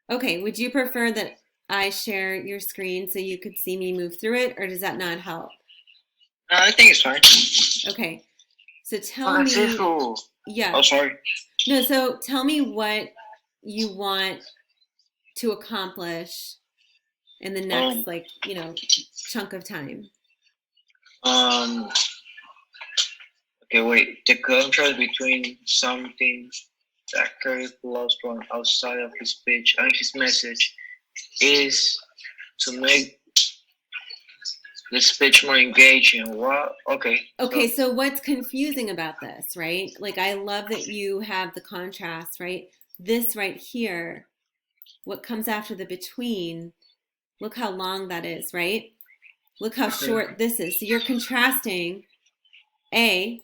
Okay, would you prefer that I share your screen so you could see me move through it, or does that not help? I think it's fine. Okay, so Oh, tell that's it me, for. yeah, Oh, sorry. no, so tell me what you want to accomplish in the Um, next, chunk of time. um, okay, wait. The contrast between something that Curry loves from outside of his speech and his message is to make the speech more engaging. What? Okay, Okay, so so what's confusing about this, right? Like, I love that you have the contrast, right? This right here, what comes after the between, look how long that is, right? Look how short mhm. this is. So you're contrasting A,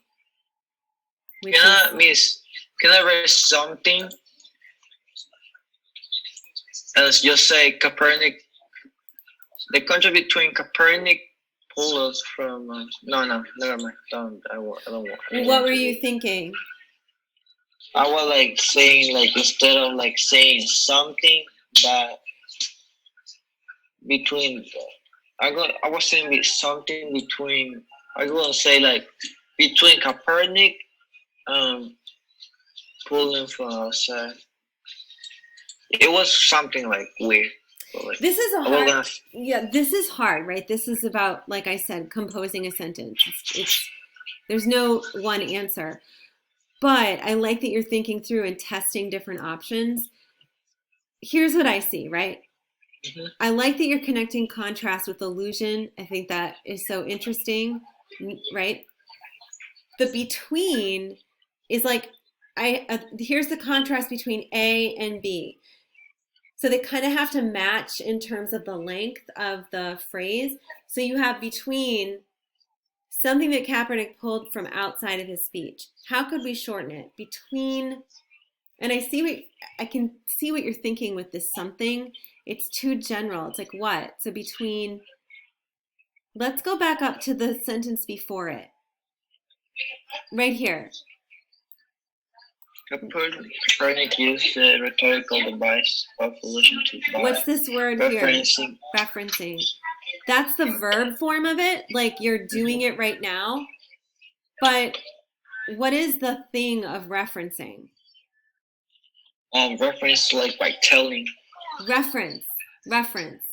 Can which I is, miss? Can I raise something? As just say Copernic. The contrast between Copernic pulled from. No, never mind. I well, don't what want were to you do. thinking? I was like saying like instead of like saying something that between I was saying with something between I was gonna say like between Copernic pulling from outside. It was something like weird. But like This is a I was hard, gonna yeah, this is hard, right? This is about, like I said, composing a sentence. There's no one answer. But I like that you're thinking through and testing different options. Here's what I see, right? mhm. I like that you're connecting contrast with illusion. I think that is so interesting, right? The between is like here's the contrast between A and B. So they kind of have to match in terms of the length of the phrase. So you have between something that Kaepernick pulled from outside of his speech. How could we shorten it? Between, and I can see what you're thinking with this something. It's too general. It's like what? So between, let's go back up to the sentence before it. Right here. Copernic used the rhetorical device of illusion to by What's this word here? referencing. Referencing. That's the verb form of it. Like you're doing Mhm. it right now. But what is the thing of referencing? Reference like by telling. Reference. Reference.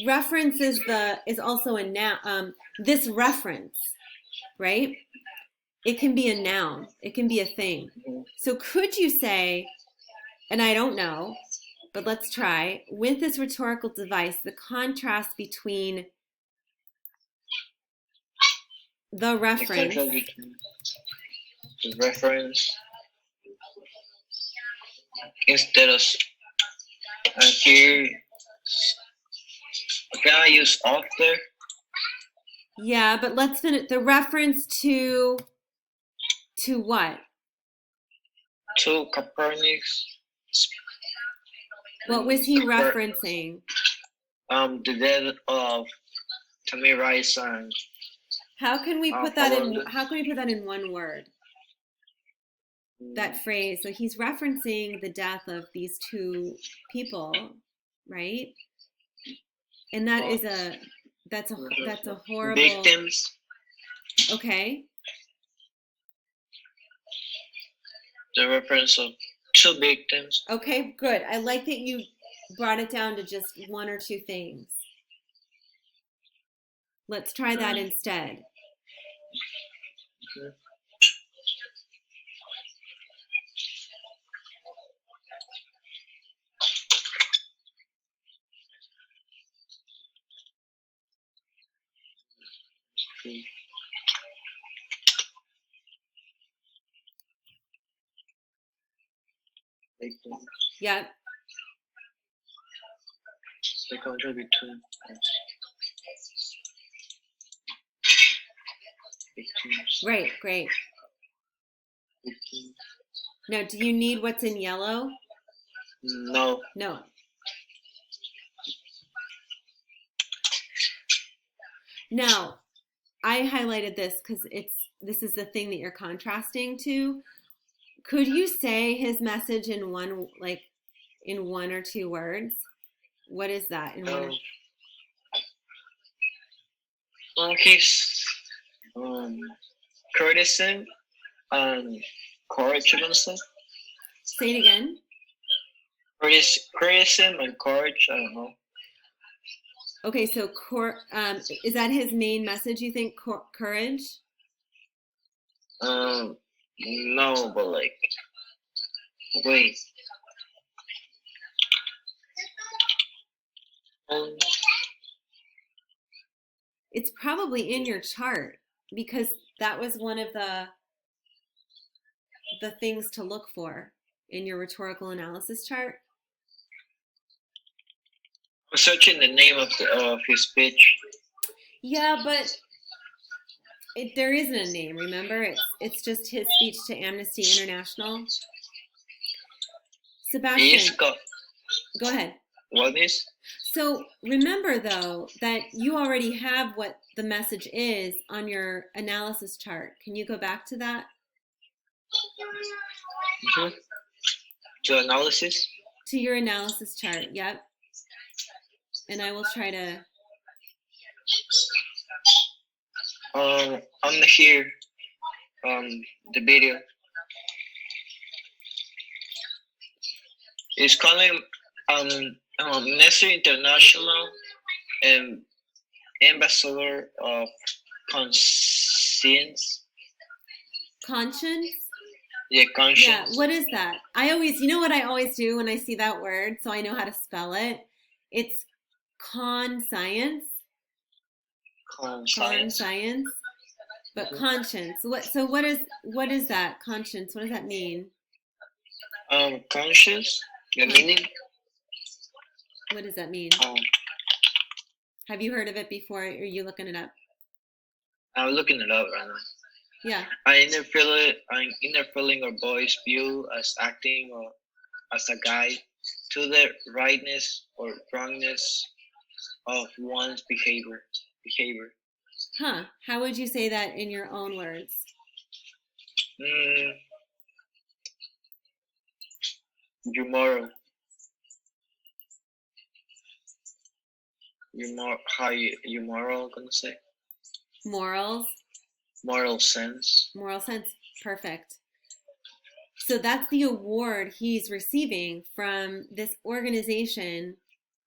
Reference is also a noun. This reference, right? It can be a noun. It can be a thing. Mhm. So could you say, and I don't know, but let's try, with this rhetorical device, the contrast between the The reference. contrast between the reference instead of here. Can I use after Yeah, but let's finish the reference to what? to Copernicus? What was he Coper, referencing? the death of Tamirais and How Columbus. can we put that in one word? That phrase. So he's referencing the death of these two people, right? And that's a horrible. Victims. Okay. The reference of two victims. Okay, good. I like that you brought it down to just one or two things. Let's try that Um, instead. victims. Yeah, The contrast between victims. right, great. Victims. Now, do you need what's in yellow? No. No. Now, I highlighted this because this is the thing that you're contrasting to. Could you say his message in one, like in one or two words. What is that in one? He's courtesan and courage, I'm gonna say. Say it again. Courtesan and courage, I don't know. Okay, so is that his main message, you think, courage? No, but like, wait. It's probably in your chart because that was one of the things to look for in your rhetorical analysis chart. I'm searching the name of his speech. Yeah, but there isn't a name. Remember, it's just his speech to Amnesty International. Sebastian, go ahead. What is? So remember, though, that you already have what the message is on your analysis chart. Can you go back to that? Mm-hmm. To analysis? To your analysis chart, yep. And I will try to... I'm not here. The video. It's calling Amnesty International Ambassador of Conscience. Conscience? Yeah, conscience. Yeah, what is that? You know what I always do when I see that word, so I know how to spell it? It's conscience. Conscience. But conscience. So what is that? Conscience. What does that mean? Conscience. The meaning. What does that mean? Have you heard of it before? Or are you looking it up? I'm looking it up right now. Yeah. I'm interfering a boy's view as acting or as a guide to the rightness or wrongness of one's behavior. Huh. How would you say that in your own words? Your moral. Your moral, gonna say? Morals. Moral sense. Moral sense. Perfect. So that's the award he's receiving from this organization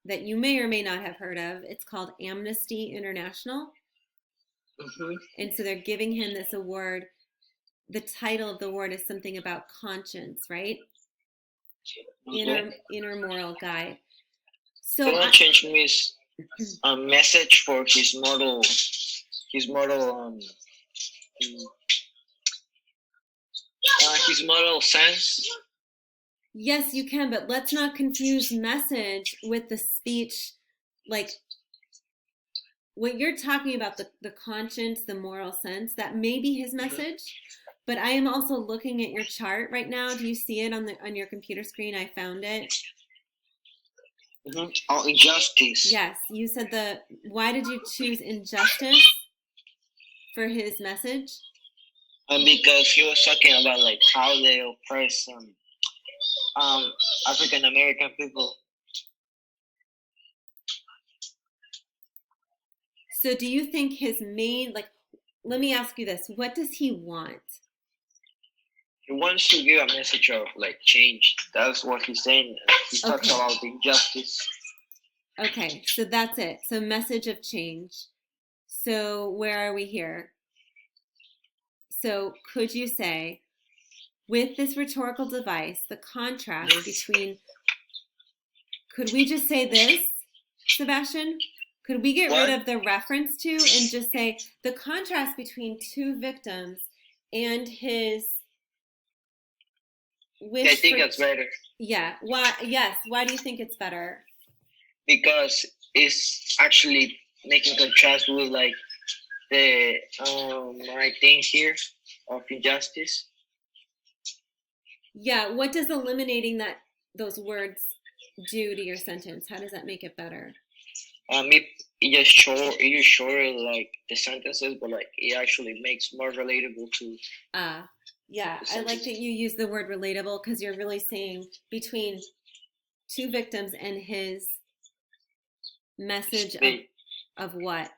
that you may or may not have heard of. It's called Amnesty International. Mm-hmm. And so they're giving him this award. The title of the award is something about conscience, right? Okay. Inner moral guide. So conscience means a message for his moral sense. Yes, you can, but let's not confuse message with the speech. Like what you're talking about, the conscience, the moral sense, that may be his message. But I am also looking at your chart right now. Do you see it on your computer screen? I found it. Mm-hmm. Oh, injustice. Yes, you said why did you choose injustice for his message? Because he was talking about like how they oppress African American people. So do you think his main, let me ask you this, what does he want? He wants to give a message of change. That's what he's saying. He talks about injustice. Okay, so that's it. So message of change. So where are we here? So could you say, with this rhetorical device, the contrast between, could we just say this, Sebastian? Could we get rid of the reference to and just say the contrast between two victims and his wish? I think that's better. Yeah. Why? Yes. Why do you think it's better? Because it's actually making contrast with the my thing here of injustice. Yeah. What does eliminating those words do to your sentence? How does that make it better? It just short the sentences, but it actually makes more relatable to. Yeah, I like that you use the word relatable because you're really saying between two victims and his message Speak of what?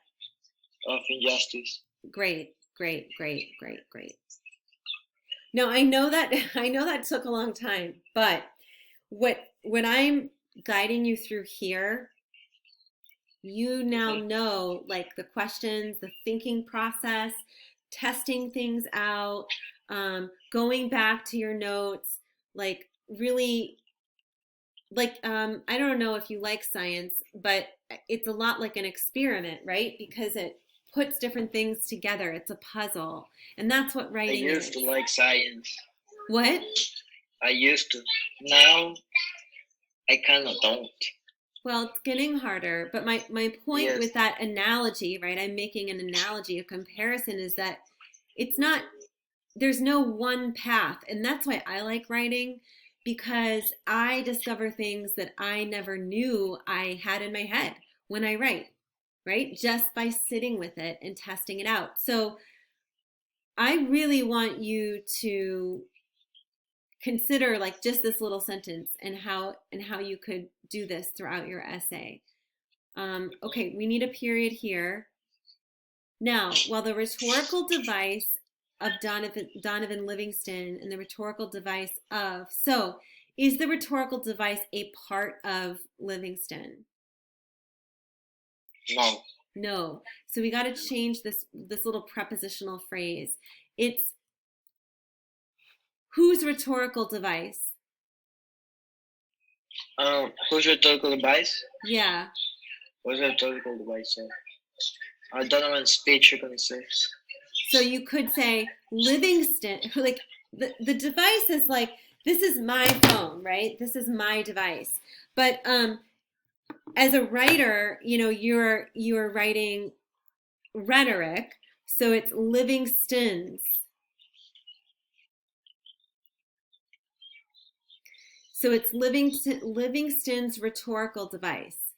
of injustice. Great, great, great, great, great. No, I know that took a long time, but when I'm guiding you through here, you now know like the questions, the thinking process, testing things out, going back to your notes, like really like I don't know if you like science, but it's a lot like an experiment, right? Because it puts different things together. It's a puzzle. And that's what I writing used is. to like science. What? I used to. Now I kind of don't. Well, it's getting harder, but my point Yes. with that analogy, right? I'm making an analogy, a comparison is that it's not there's no one path. And that's why I like writing because I discover things that I never knew I had in my head when I write, right? Just by sitting with it and testing it out. So I really want you to consider like just this little sentence and how you could do this throughout your essay. Okay, we need a period here. Now, while the rhetorical device of Donovan Livingston and the rhetorical device of, so is the rhetorical device a part of Livingston? No. No. So we got to change this little prepositional phrase. It's whose rhetorical device? Who's rhetorical device? Yeah. What's rhetorical device? Donovan's speech, you're gonna say. So you could say Livingston, like the device is like, this is my phone, right? This is my device. But as a writer, you know, you're writing rhetoric, so it's Livingston's. So it's Livingston's rhetorical device,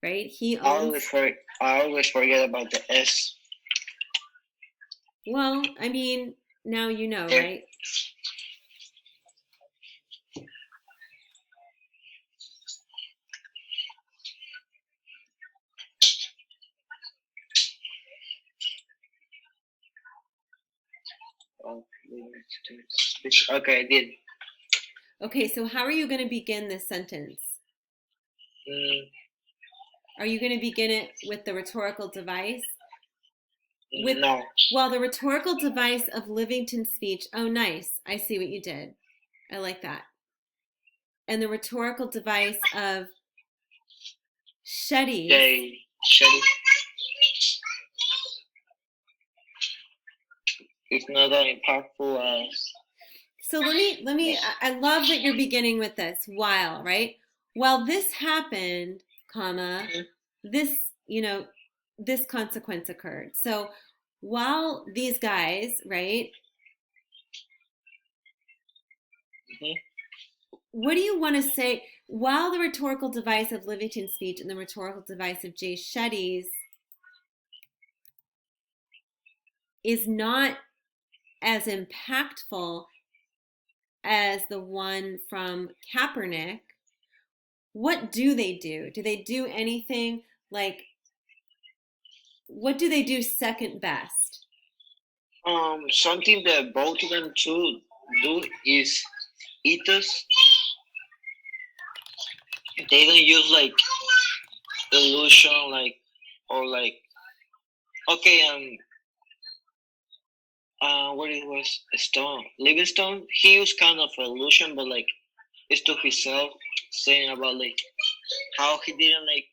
right? He owns. I always forget about the S. Well, I mean, now you know, Yeah. right? Oh, speech. Okay, I did. Okay, so how are you going to begin this sentence? Are you going to begin it with the rhetorical device? No. Well, the rhetorical device of Livingston's speech. Oh, nice. I see what you did. I like that. And the rhetorical device of Shetty's. Shetty. It's not that impactful as. So let me. I love that you're beginning with this. While, right? While this happened, comma, this, you know, this consequence occurred. So while these guys, right? What do you want to say? While the rhetorical device of Livingston's speech and the rhetorical device of Jay Shetty's is not as impactful as the one from Kaepernick, what do they do? Do they do anything like, what do they do second best? Something that both of them two do is ethos. They don't use like illusion, like or like okay, what it was Stone Livingstone. He used kind of illusion, but like it's to himself, saying about like how he didn't like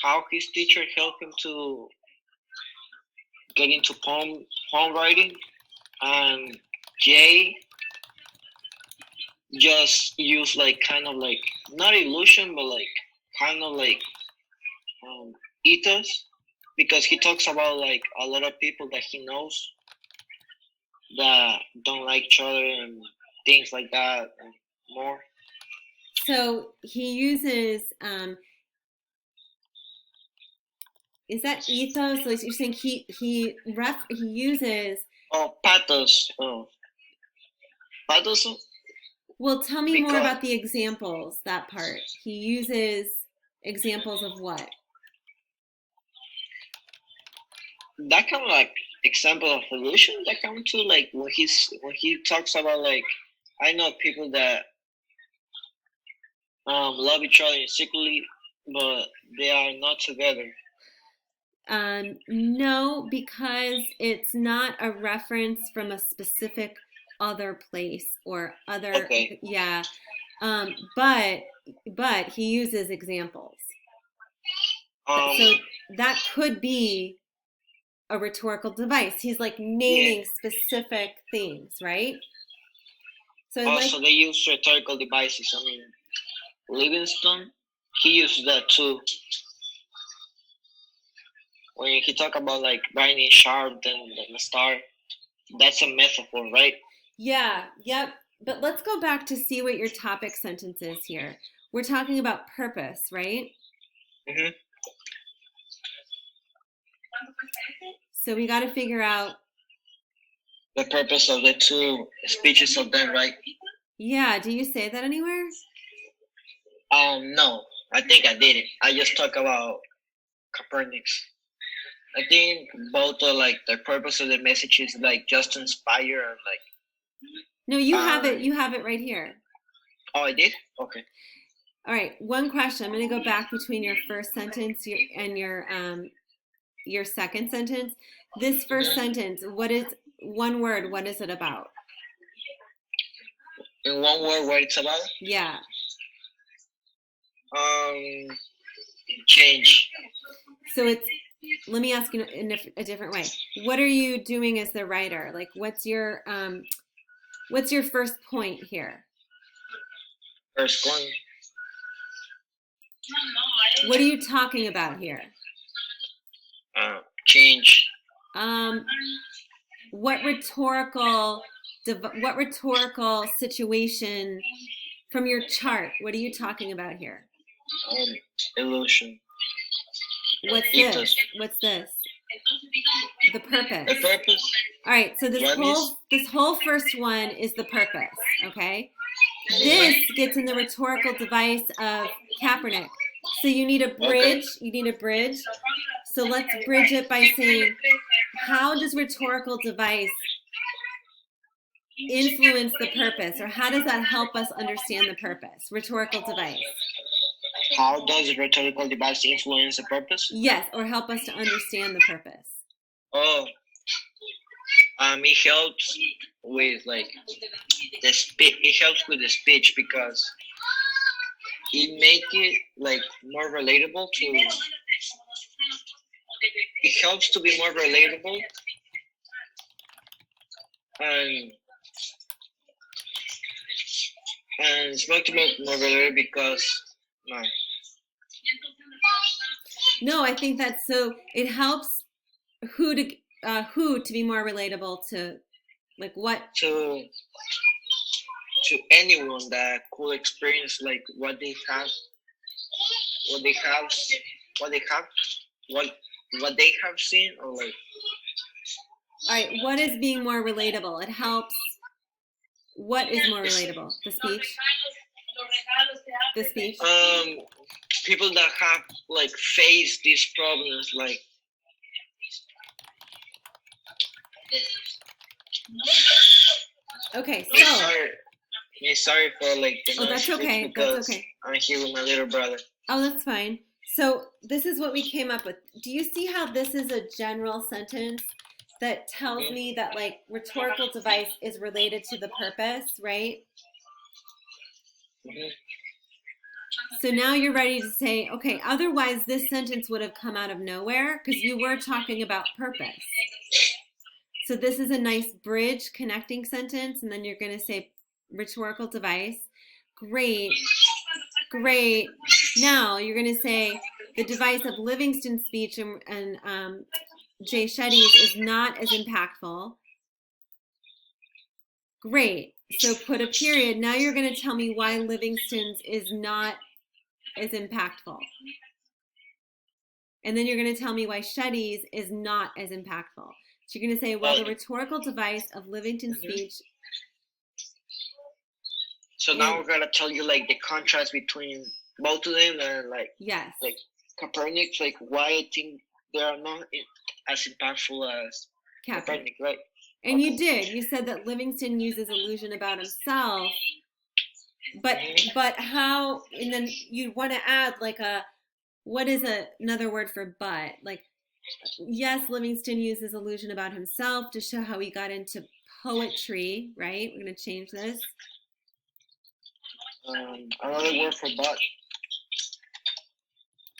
how his teacher helped him to get into poem writing, and Jay just used like kind of like not illusion, but like kind of like ethos, because he talks about like a lot of people that he knows that don't like each other and things like that and more. So he uses, is that ethos? So you're saying he uses. Oh, pathos. Oh, pathos. Well, tell me more because about the examples, that part. He uses examples of what? that kind of like example of illusion that come to like when he talks about like I know people that love each other secretly, but they are not together. No, because it's not a reference from a specific other place or other, Okay. yeah. But he uses examples. Um. So that could be a rhetorical device. He's like Yeah. naming specific things, right? So I'd like, Also, they use rhetorical devices. I mean, Livingstone, he used that too. When he talk about like grinding sharp and the star, that's a metaphor, right? yeah, yep. But let's go back to see what your topic sentence is here. We're talking about purpose, right? Hmm. So we got to figure out, The purpose of the two speeches of them, right? yeah, do you say that anywhere? No, I think I didn't. I just talk about Copernicus. I think both are like the purpose of the message is like just to inspire and like. No, you have it. You have it right here. Oh, I did. Okay. All right. One question. I'm going to go back between your first sentence and your second sentence. This first sentence, what is one word? What is it about? In one word, what it's about? Yeah. Change. So it's, let me ask you in a different way. What are you doing as the writer? Like, what's your first point here? First one. What are you talking about here? Change. What rhetorical situation from your chart? What are you talking about here? Illusion. What's Ethos. this? What's this? The purpose. The purpose. All right. So this whole first one is the purpose. Okay. This gets in the rhetorical device of Kaepernick. So you need a bridge. Okay. You need a bridge. So let's bridge it by saying, how does rhetorical device influence the purpose, or how does that help us understand the purpose? Rhetorical device. How does a rhetorical device influence the purpose? Yes, or help us to understand the purpose. Oh, it helps with like the speech. It helps with the speech because it make it like more relatable to. It helps to be more relatable, and it's not to make more relatable because no. No, I think that's so. It helps who to be more relatable to, like what to anyone that could experience like what they have, what they have, what they have, what they have seen or like. All right, what is being more relatable? It helps. What is more relatable? The speech. The speech. People that have like faced these problems, like. Okay, so. Sorry for like. Oh, that's okay. That's okay. I'm here with my little brother. Oh, that's fine. So this is what we came up with. Do you see how this is a general sentence that tells me that like rhetorical device is related to the purpose, right? Mm-hmm. So now you're ready to say, okay, otherwise this sentence would have come out of nowhere because you were talking about purpose. So this is a nice bridge connecting sentence, and then you're going to say rhetorical device. Great. Great. Now you're going to say the device of Livingston's speech and Jay Shetty's is not as impactful. Great. So put a period. Now you're going to tell me why Livingston's is not as impactful. And then you're going to tell me why Shetty's is not as impactful. So you're going to say, well, the rhetorical device of Livingston's speech. So now we're gonna tell you like the contrast between both of them and yes, like Copernic, like why I think they are not as impactful as Copernic, right? And you did. You said that Livingston uses illusion about himself, but how? And then you want to add like what is another word for but? Like, yes, Livingston uses illusion about himself to show how he got into poetry, right? We're gonna change this. Another word for but.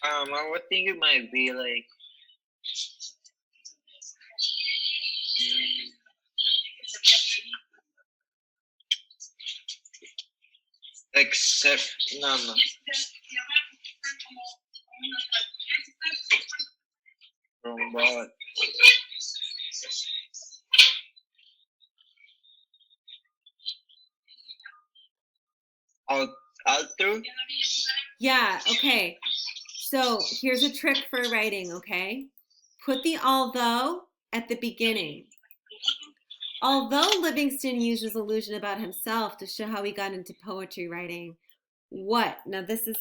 I would think it might be except no. From but. Out through? Yeah, okay. So here's a trick for writing, okay? Put the although at the beginning. Although Livingston uses illusion about himself to show how he got into poetry writing, what? Now this is,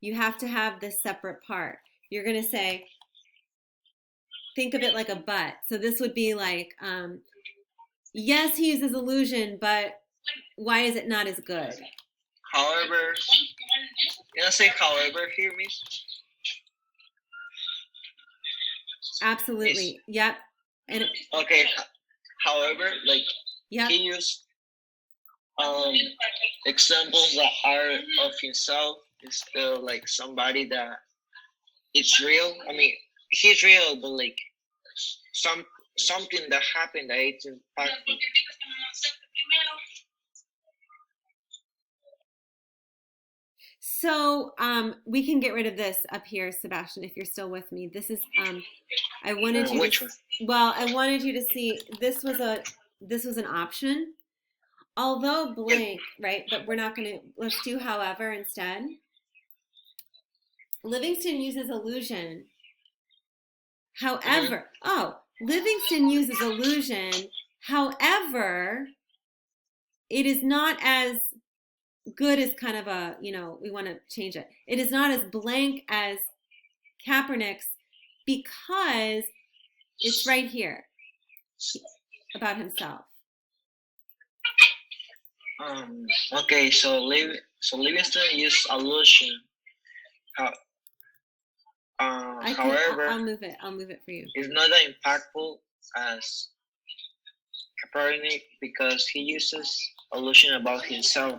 you have to have this separate part. You're going to say, think of it like a but. So this would be like, yes, he uses illusion, but why is it not as good? However, can I say however here, Miss? Absolutely. Miss. Yep. And okay. However, like yep. he used examples that are of himself is still like somebody that it's real. I mean, he's real, but like something that happened that it's impactful. So we can get rid of this up here, Sebastian, if you're still with me. This is I wanted you which to, one? well, I wanted you to see this was an option. Although blank, right? But we're not going to, let's do however instead. Livingston uses illusion. However, Livingston uses illusion. However, it is not as good as kind of a, we want to change it. It is not as blank as Copernic's because it's right here about himself. Okay, so Livingston used illusion. However, I'll move it for you. It's not that impactful as Copernic because he uses illusion about himself.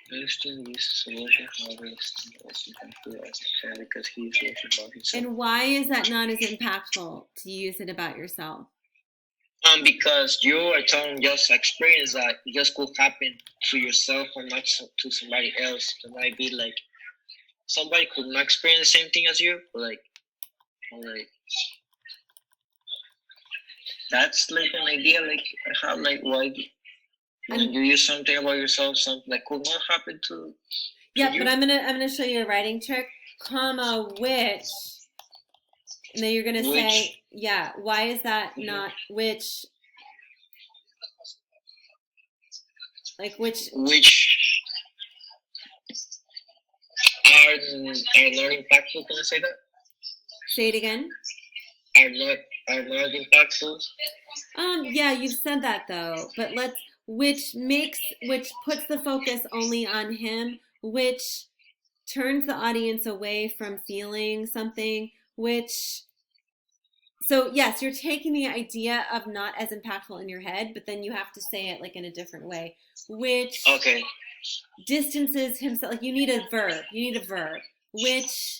Livingston uses illusion, however, it's not as impactful as because he uses illusion about himself. And why is that not as impactful to use it about yourself? Because you are telling just experience that just could happen to yourself or not to somebody else. It might be like somebody could not experience the same thing as you, but like that's like an idea, like how like why when you use something about yourself, something that could not happen to yeah, you. But I'm gonna show you a writing trick, comma which. And then you're going to say, yeah, why is that not which? Like which are not impactful? Can I say that? Say it again. Are not impactful? Yeah, you've said that though. But which puts the focus only on him, which turns the audience away from feeling something, so yes, you're taking the idea of not as impactful in your head, but then you have to say it like in a different way, which distances himself. Like you need a verb, which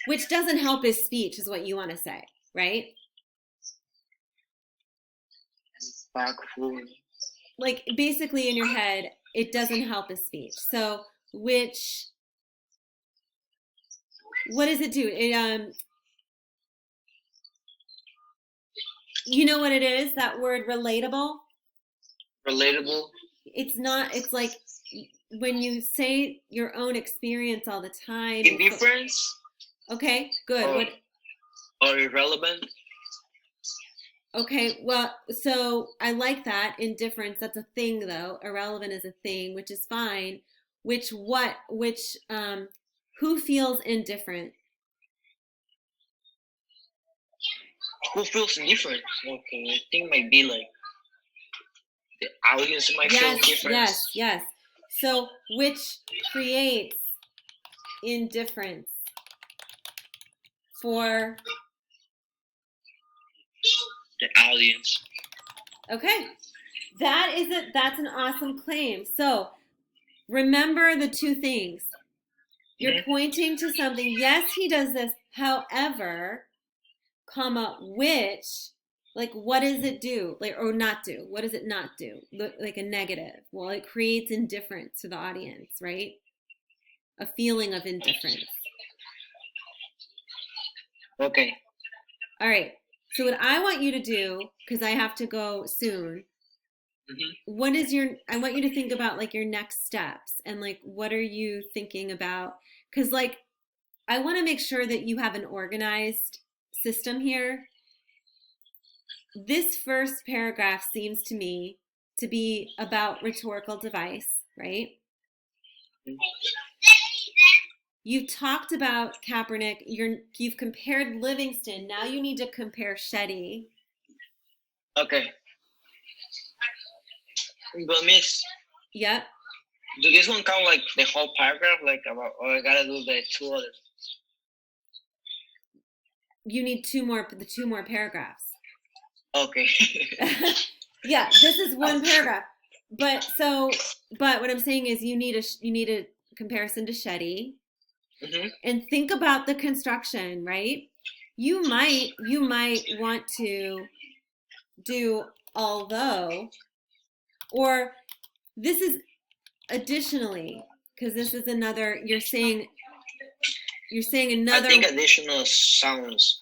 which doesn't help his speech is what you want to say, right? Impactful. Like basically in your head, it doesn't help his speech. So which, what does it do? It you know what it is? That word relatable? Relatable? It's not, it's like when you say your own experience all the time. Indifference. Okay, good. Or irrelevant. Okay, well, so I like that. Indifference, that's a thing though. Irrelevant is a thing, which is fine. Who feels indifferent? Who feels indifferent? Okay, I think maybe like the audience might feel indifference. Yes. So, which creates indifference for the audience. Okay. That's an awesome claim. So, remember the two things. You're pointing to something. Yes, he does this. However, comma, which, like, what does it do? Like, or not do? What does it not do? Like a negative. Well, it creates indifference to the audience, right? A feeling of indifference. Okay. All right. So what I want you to do, because I have to go soon, I want you to think about like your next steps and like what are you thinking about? Because like I want to make sure that you have an organized system here. This first paragraph seems to me to be about rhetorical device, right? You talked about Kaepernick. You've compared Livingston. Now you need to compare Shetty. Okay. But Miss. Yep. Do this one count like the whole paragraph, like about, or I gotta do the two others? You need the two more paragraphs. Okay. Yeah, this is one paragraph. But what I'm saying is you need a comparison to Shetty. And think about the construction, right? You might want to do although, or this is additionally, because this is another. You're saying another. I think additional sounds.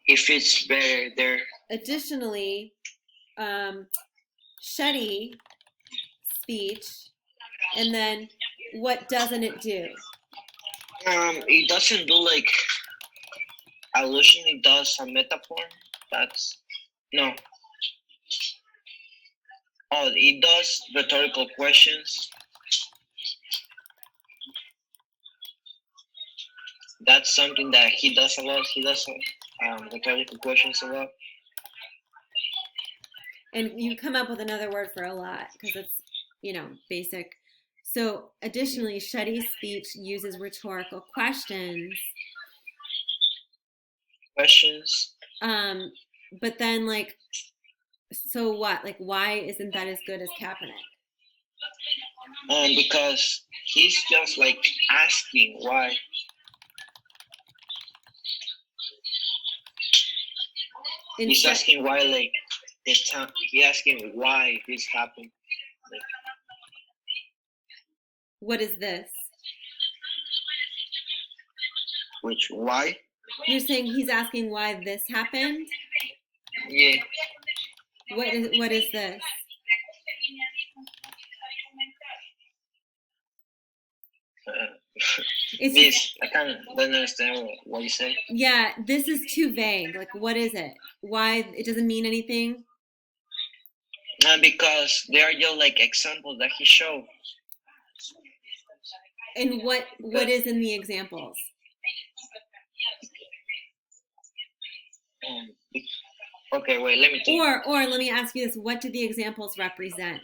If it's better there. Additionally, Shetty speech, and then what doesn't it do? It doesn't do like allusion. It does a metaphor. That's no. Oh, it does rhetorical questions. That's something that he does a lot. He does rhetorical questions a lot. And you come up with another word for a lot because it's, basic. So additionally, Shetty's speech uses rhetorical questions. But then like, so what? Like, why isn't that as good as Kaepernick? Because he's just like asking why. He's asking why, like, he's asking why this happened. Like, what is this? Which, why? You're saying he's asking why this happened? Yeah. What is this? I kind of don't understand what you say. Yeah, this is too vague. Like, what is it? Why it doesn't mean anything? Because they are just like examples that he showed. And what is in the examples? Okay, wait, let me think. Or let me ask you this: what do the examples represent?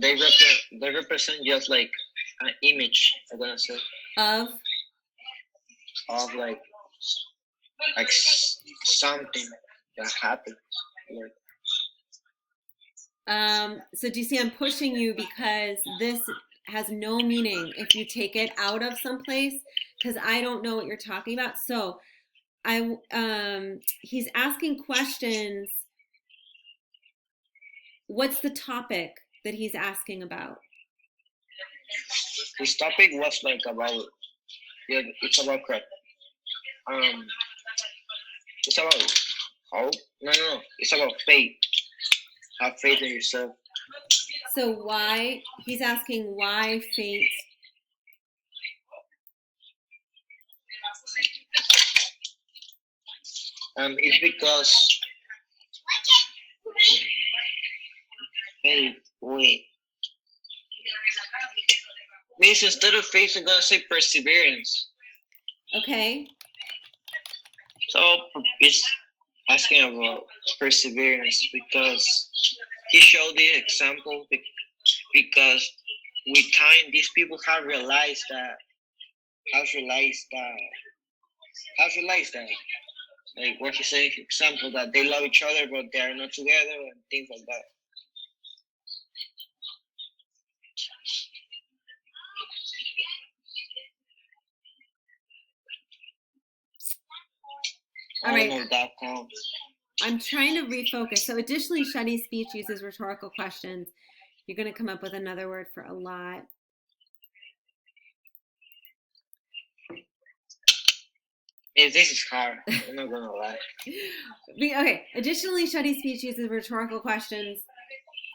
They represent just like an image. I'm gonna say of like something that happened. So do you see I'm pushing you because this has no meaning if you take it out of someplace because I don't know what you're talking about. So he's asking questions. What's the topic that he's asking about? His topic was like about, it's about crap. It's about hope. No, it's about faith. Have faith in yourself. So why, he's asking why fate. It's because, hey, wait. Means instead of faith, I'm gonna say perseverance. Okay. So it's asking about perseverance because he showed the example because with time these people have realized that have realized that like what he said example that they love each other but they are not together and things like that. All right. That counts. I'm trying to refocus. So additionally, Shetty's speech uses rhetorical questions. You're going to come up with another word for a lot. This is hard. I'm not gonna lie. Okay. Additionally, Shetty's speech uses rhetorical questions.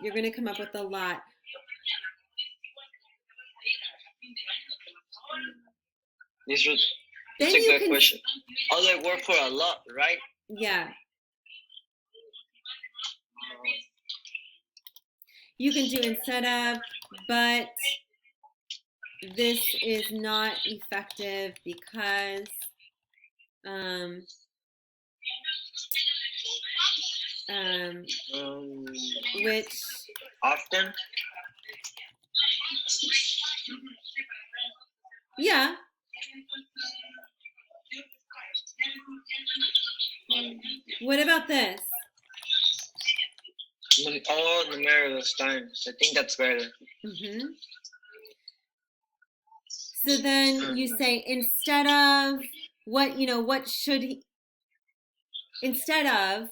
You're going to come up with a lot. That's a good question. Other word for a lot, right? Yeah. You can do instead of, but this is not effective because which often. Yeah. What about this? All numerous times. I think that's better. Mm-hmm. So then you say instead of what, what should he, instead of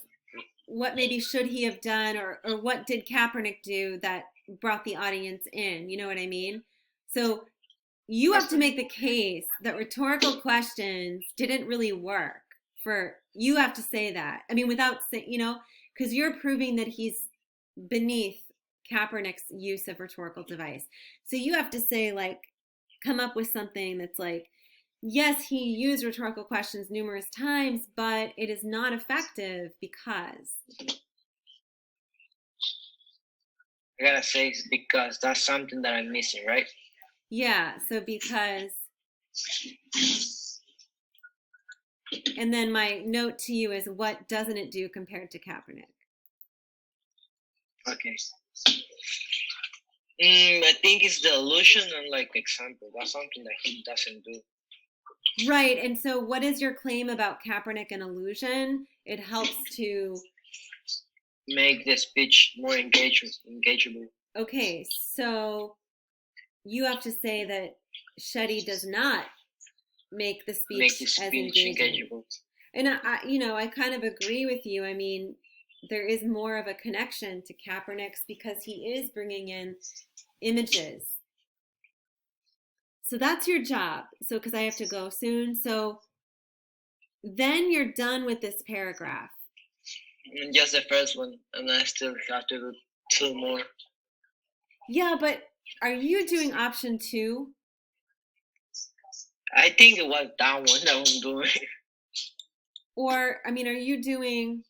what maybe should he have done or what did Kaepernick do that brought the audience in? You know what I mean? So you have to make the case that rhetorical questions didn't really work you have to say that. I mean, without saying, because you're proving that he's beneath Kaepernick's use of rhetorical device. So you have to say, like, come up with something that's like, yes, he used rhetorical questions numerous times, but it is not effective because. I gotta say it's because that's something that I'm missing, right? Yeah, so because. And then my note to you is, what doesn't it do compared to Kaepernick? Okay. I think it's the illusion and like example. That's something that he doesn't do. Right. And so what is your claim about Kaepernick and illusion? It helps to make the speech more engageable. Okay, so you have to say that Shetty does not make the speech as engageable. And I kind of agree with you. I mean, there is more of a connection to Kaepernick's because he is bringing in images. So that's your job. So because I have to go soon. So then you're done with this paragraph. Just the first one, and I still have to do 2 more. Yeah, but are you doing option 2? I think it was that one that I'm doing. Or, I mean, are you doing